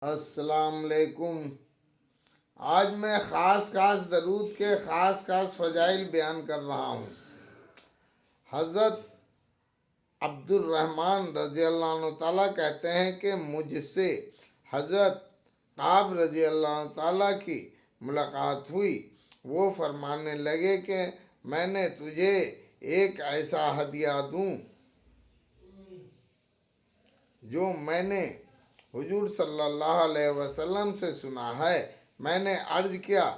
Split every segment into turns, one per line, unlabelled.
السلام علیکم۔ آج میں خاص درود کے خاص فضائل بیان کر رہا ہوں۔ حضرت عبد الرحمن رضی اللہ عنہ تعالیٰ کہتے ہیں کہ مجھ سے حضرت کعب رضی اللہ عنہ تعالیٰ کی ملاقات ہوئی۔ وہ فرمانے لگے کہ میں نے تجھے ایک ایسا ہدیہ دوں جو میں نے حضور صلی اللہ علیہ وسلم سے سنا ہے۔ میں نے عرض کیا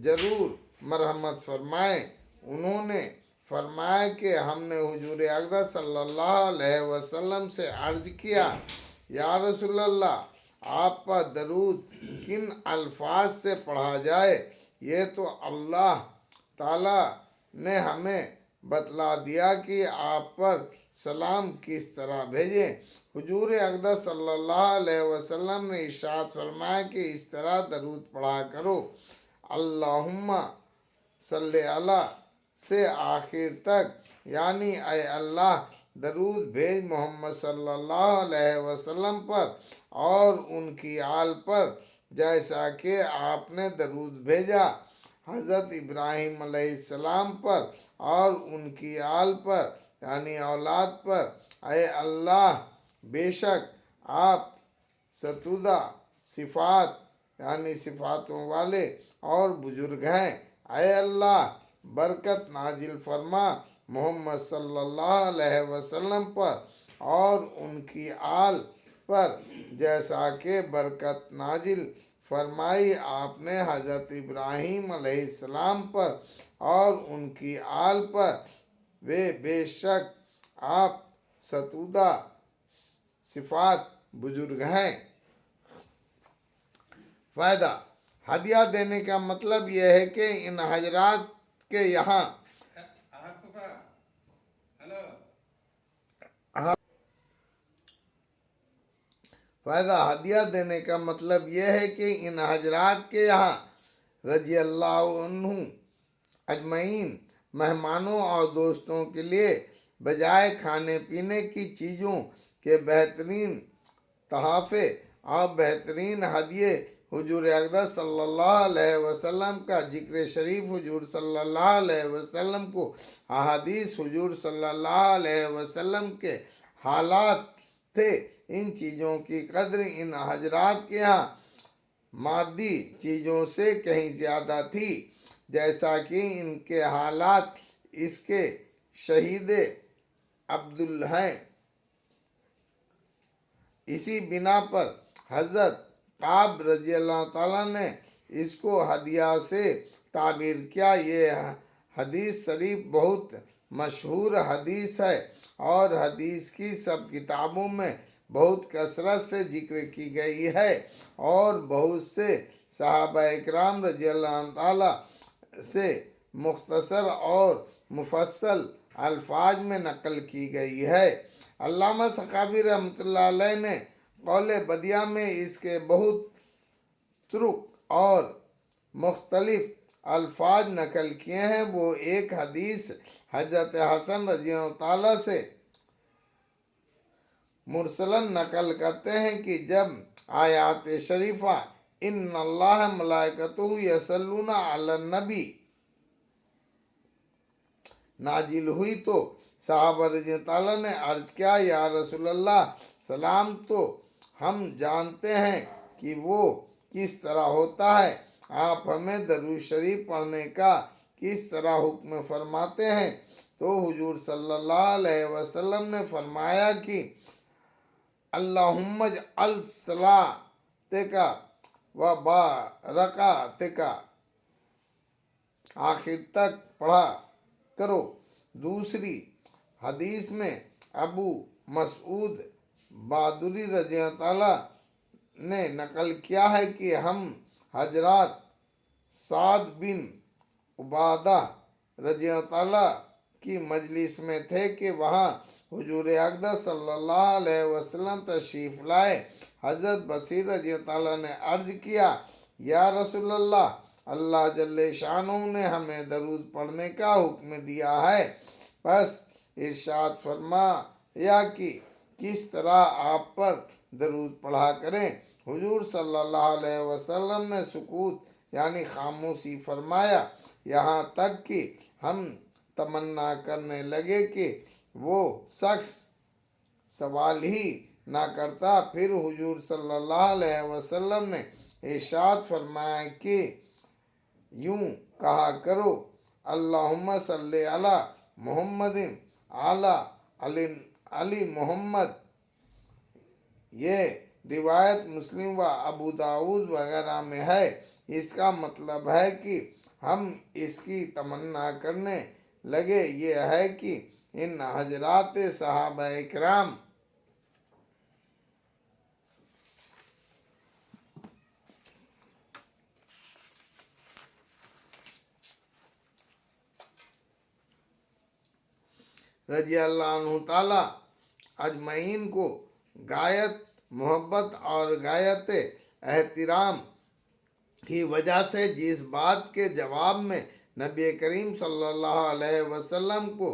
ضرور مرحمت فرمائیں۔ انہوں نے فرمایا کہ ہم نے حضور اقدس صلی اللہ علیہ وسلم سے عرض کیا یا رسول اللہ، آپ پر درود کن الفاظ سے پڑھا جائے؟ یہ تو اللہ تعالیٰ نے ہمیں بتلا دیا کہ آپ پر سلام کس طرح بھیجیں۔ حضور اقدس صلی اللہ علیہ وسلم نے ارشاد فرمایا کہ اس طرح درود پڑھا کرو، اللہم صلی علی سے آخر تک، یعنی اے اللہ درود بھیج محمد صلی اللہ علیہ وسلم پر اور ان کی آل پر جیسا کہ آپ نے درود بھیجا حضرت ابراہیم علیہ السلام پر اور ان کی آل پر یعنی اولاد پر۔ اے اللہ بے شک آپ ستودہ صفات یعنی صفاتوں والے اور بزرگ ہیں۔ اے اللہ برکت نازل فرما محمد صلی اللہ علیہ وسلم پر اور ان کی آل پر جیسا کہ برکت نازل فرمائی آپ نے حضرت ابراہیم علیہ السلام پر اور ان کی آل پر، بے شک آپ ستودہ صفات بزرگ ہیں۔ فائدہ: ہدیہ دینے کا مطلب یہ ہے کہ ان حضرات کے یہاں ہدیہ دینے کا مطلب یہ ہے کہ ان حضرات کے یہاں رضی اللہ عنہ اجمعین مہمانوں اور دوستوں کے لیے بجائے کھانے پینے کی چیزوں کے بہترین تحفے اور بہترین ہدیے حضور اقدس صلی اللہ علیہ وسلم کا ذکر شریف حضور صلی اللہ علیہ وسلم کو احادیث حضور صلی اللہ علیہ وسلم کے حالات تھے۔ ان چیزوں کی قدر ان حضرات کے ہاں مادی چیزوں سے کہیں زیادہ تھی، جیسا کہ ان کے حالات اس کے شہید عبدال ہیں۔ اسی بنا پر حضرت کعب رضی اللہ تعالیٰ نے اس کو ہدیہ سے تعبیر کیا۔ یہ حدیث شریف بہت مشہور حدیث ہے اور حدیث کی سب کتابوں میں بہت کثرت سے ذکر کی گئی ہے اور بہت سے صحابہ اکرام رضی اللہ تعالیٰ سے مختصر اور مفصل الفاظ میں نقل کی گئی ہے۔ علامہ سخاوی رحمۃ اللہ علیہ نے قول بدیع میں اس کے بہت طرق اور مختلف الفاظ نقل کیے ہیں۔ وہ ایک حدیث حضرت حسن رضی اللہ تعالیٰ سے مرسلاً نقل کرتے ہیں کہ جب آیات شریفہ ان اللہ ملائکتہ یصلون علی النبی نازل ہوئی تو صحابہ رضی اللہ تعالیٰ نے عرض کیا یا رسول اللہ، سلام تو ہم جانتے ہیں کہ وہ کس طرح ہوتا ہے، آپ ہمیں درود شریف پڑھنے کا کس طرح حکم فرماتے ہیں؟ تو حضور صلی اللہ علیہ وسلم نے فرمایا کہ اللہم اجعل صلاتک و برکاتک آخر تک پڑھا کرو۔ دوسری حدیث میں ابو مسعود بادری رضی اللہ تعالیٰ نے نقل کیا ہے کہ ہم حضرات سعد بن عبادہ رضی اللہ تعالیٰ کی مجلس میں تھے کہ وہاں حضور اقدس صلی اللہ علیہ وسلم تشریف لائے۔ حضرت بصیر رضی اللہ تعالیٰ نے عرض کیا یا رسول اللہ، اللہ جل شانہ نے ہمیں درود پڑھنے کا حکم دیا ہے، بس ارشاد فرمایا کہ کس طرح آپ پر درود پڑھا کریں۔ حضور صلی اللہ علیہ وسلم نے سکوت یعنی خاموشی فرمایا، یہاں تک کہ ہم تمنا کرنے لگے کہ وہ شخص سوال ہی نہ کرتا۔ پھر حضور صلی اللہ علیہ وسلم نے ارشاد فرمایا کہ یوں کہا کرو، اللہم صلی علی محمد علی محمد۔ یہ روایت مسلم و ابو داؤد وغیرہ میں ہے۔ اس کا مطلب ہے کہ ہم اس کی تمنا کرنے لگے، یہ ہے کہ ان حضرات صحابہ کرام رضی اللہ عنہ تعالی اجمعین کو غایت محبت اور غایت احترام کی وجہ سے جس بات کے جواب میں نبی کریم صلی اللہ علیہ وسلم کو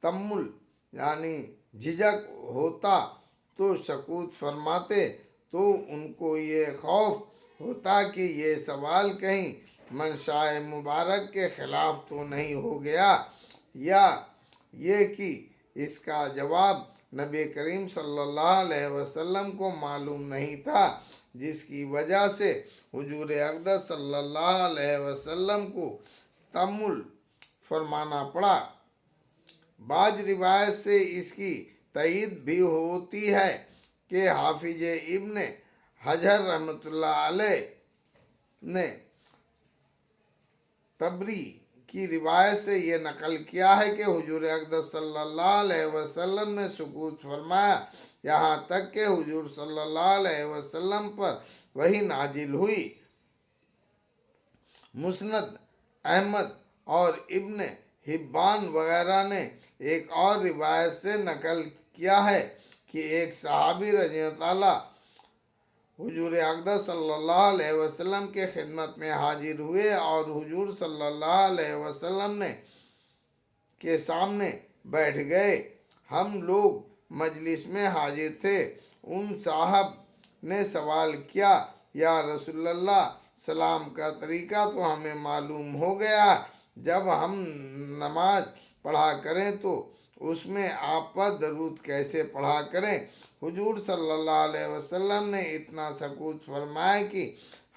تمل یعنی جھجک ہوتا تو سکوت فرماتے، تو ان کو یہ خوف ہوتا کہ یہ سوال کہیں منشاء مبارک کے خلاف تو نہیں ہو گیا، یا یہ کہ اس کا جواب نبی کریم صلی اللہ علیہ وسلم کو معلوم نہیں تھا، جس کی وجہ سے حضور اقدس صلی اللہ علیہ وسلم کو تأمل فرمانا پڑا۔ بعض روایت سے اس کی تائید بھی ہوتی ہے کہ حافظ ابن حجر رحمۃ اللہ علیہ نے تبری کی روایت سے یہ نقل کیا ہے کہ حضور اقدس صلی اللہ علیہ وسلم نے سکوت فرمایا، یہاں تک کہ حضور صلی اللہ علیہ وسلم پر وحی نازل ہوئی۔ مسند احمد اور ابن حبان وغیرہ نے ایک اور روایت سے نقل کیا ہے کہ ایک صحابی رضی اللہ عنہ حضور اقدس صلی اللہ علیہ وسلم کے خدمت میں حاضر ہوئے اور حضور صلی اللہ علیہ وسلم کے سامنے بیٹھ گئے۔ ہم لوگ مجلس میں حاضر تھے۔ ان صاحب نے سوال کیا، یا رسول اللہ، سلام کا طریقہ تو ہمیں معلوم ہو گیا، جب ہم نماز پڑھا کریں تو اس میں آپ پر درود کیسے پڑھا کریں؟ حضور صلی اللہ علیہ وسلم نے اتنا سکوت فرمایا کہ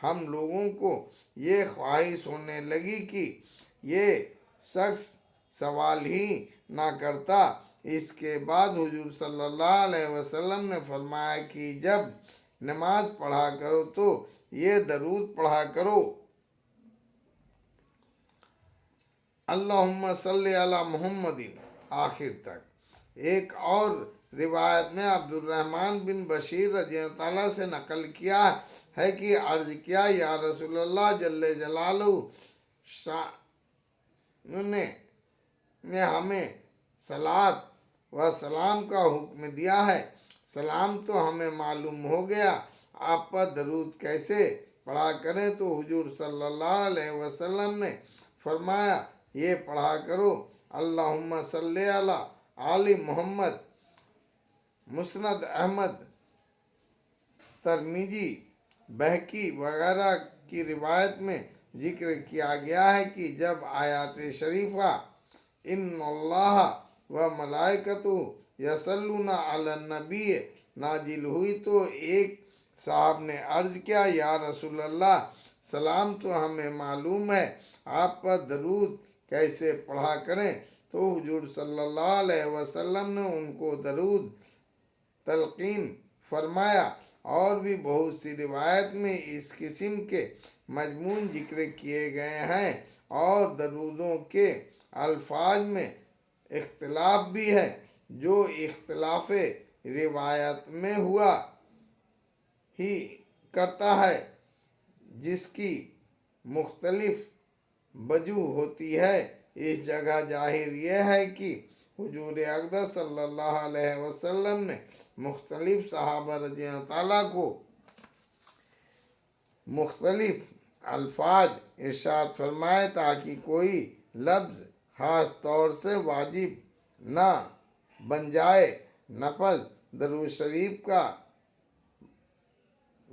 ہم لوگوں کو یہ خواہش ہونے لگی کہ یہ شخص سوال ہی نہ کرتا۔ اس کے بعد حضور صلی اللہ علیہ وسلم نے فرمایا کہ جب نماز پڑھا کرو تو یہ درود پڑھا کرو، اللہم صلی علی محمد، آخر تک۔ ایک اور روایت میں عبد الرحمن بن بشیر رضی اللہ عنہ سے نقل کیا ہے کہ عرض کیا، یا رسول اللہ جل جلالہ نے ہمیں صلاۃ و سلام کا حکم دیا ہے، سلام تو ہمیں معلوم ہو گیا، آپ پر درود کیسے پڑھا کریں؟ تو حضور صلی اللہ علیہ وسلم نے فرمایا، یہ پڑھا کرو، اللہم صلی علی آل محمد۔ مسند احمد، ترمذی، بہقی وغیرہ کی روایت میں ذکر کیا گیا ہے کہ جب آیات شریفہ ان اللہ و ملائکتہ یصلون علی النبی نازل ہوئی تو ایک صاحب نے عرض کیا، یا رسول اللہ، سلام تو ہمیں معلوم ہے، آپ پر درود کیسے پڑھا کریں؟ تو حضور صلی اللہ علیہ وسلم نے ان کو درود تلقین فرمایا۔ اور بھی بہت سی روایت میں اس قسم کے مضمون ذکر کیے گئے ہیں، اور درودوں کے الفاظ میں اختلاف بھی ہے، جو اختلاف روایت میں ہوا ہی کرتا ہے، جس کی مختلف وجوہ ہوتی ہے۔ اس جگہ ظاہر یہ ہے کہ حضور اقدس صلی اللہ علیہ وسلم نے مختلف صحابہ رضی اللہ عنہ کو مختلف الفاظ ارشاد فرمائے تاکہ کوئی لفظ خاص طور سے واجب نہ بن جائے۔ نفس درود شریف کا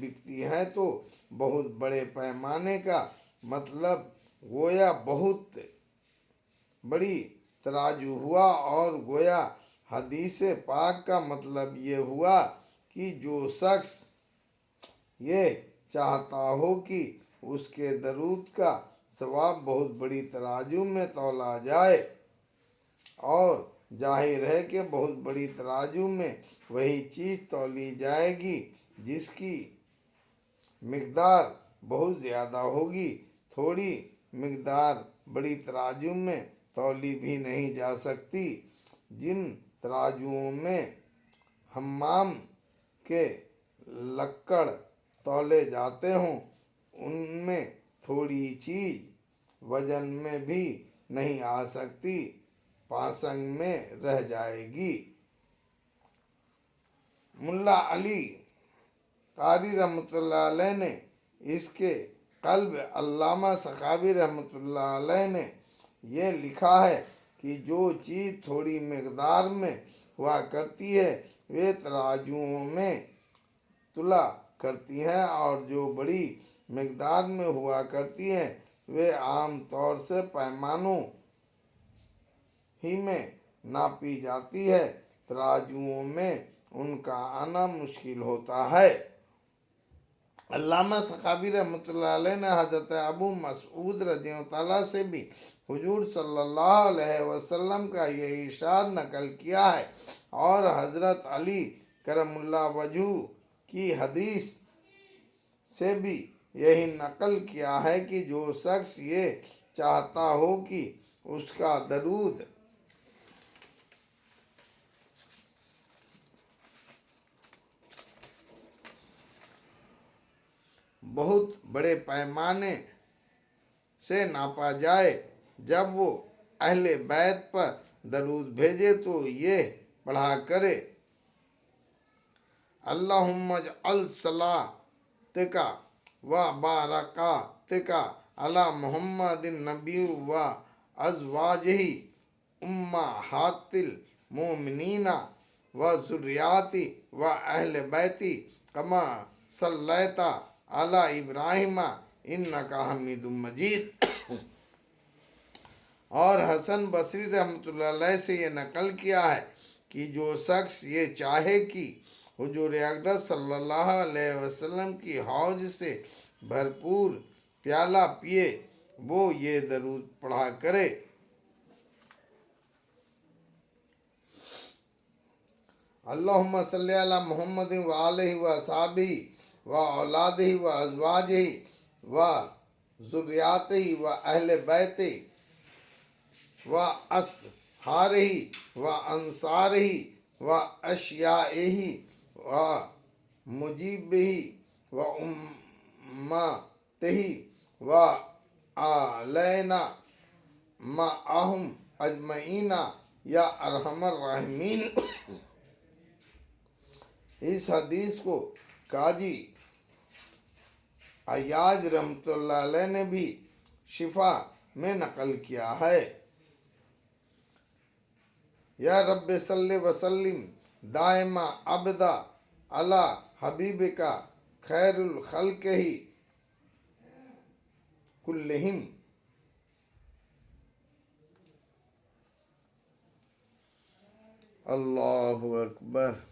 بکتی ہیں تو بہت بڑے پیمانے کا مطلب گویا بہت بڑی ترازو ہوا، اور گویا حدیث پاک کا مطلب یہ ہوا کہ جو شخص یہ چاہتا ہو کہ اس کے درود کا ثواب بہت بڑی ترازو میں تولا جائے، اور ظاہر ہے کہ بہت بڑی ترازو میں وہی چیز تولی جائے گی جس کی مقدار بہت زیادہ ہوگی۔ تھوڑی مقدار بڑی ترازو میں تولی بھی نہیں جا سکتی۔ جن ترازوؤں میں حمام کے لکڑ تولے جاتے ہوں، ان میں تھوڑی چیز وزن میں بھی نہیں آ سکتی، پاسنگ میں رہ جائے گی۔ ملا علی قاری رحمۃ اللہ علیہ نے اس کے قلب علامہ سخاوی رحمۃ اللہ علیہ نے یہ لکھا ہے کہ جو چیز تھوڑی مقدار میں ہوا کرتی ہے وہ ترازوؤں میں تلا کرتی ہیں، اور جو بڑی مقدار میں ہوا کرتی ہیں وہ عام طور سے پیمانوں ہی میں ناپی جاتی ہے، ترازوؤں میں ان کا آنا مشکل ہوتا ہے۔ علامہ سخاوی رحمۃ اللہ علیہ نے حضرت ابو مسعود رضی اللہ عنہ سے بھی حضور صلی اللہ علیہ وسلم کا یہ ارشاد نقل کیا ہے، اور حضرت علی کرم اللہ وجہہ کی حدیث سے بھی یہی نقل کیا ہے کہ جو شخص یہ چاہتا ہو کہ اس کا درود بہت بڑے پیمانے سے ناپا جائے، جب وہ اہل بیت پر درود بھیجے تو یہ پڑھا کرے: اللہم اجعل صلاتک و برکاتک علی محمد النبی و ازواجہ امہات المومنین و ذریاتہ و اہل بیتہ کما صلیت علی ابراہیم انک حمید مجید۔ اور حسن بصری رحمۃ اللہ علیہ سے یہ نقل کیا ہے کہ جو شخص یہ چاہے کہ حضور اقدس صلی اللہ علیہ وسلم کی حوض سے بھرپور پیالہ پیے، وہ یہ درود پڑھا کرے: اللہم صلی علی محمد و آلہ و اصحابہ و اولادہ و ازواجہ و ذریاتہ و اہل بیتہ و اصحارہ و انصارہ و اشیاعہ و مجیبہ و امتہ و علینا معہم اجمعین یا ارحم الراحمین۔ اس حدیث کو قاضی عیاض رحمۃ اللہ علیہ نے بھی شفا میں نقل کیا ہے: یا رب صلی وسلم دائما ابدا علی حبیبک خیر الخلق کلہم۔ اللہ اکبر۔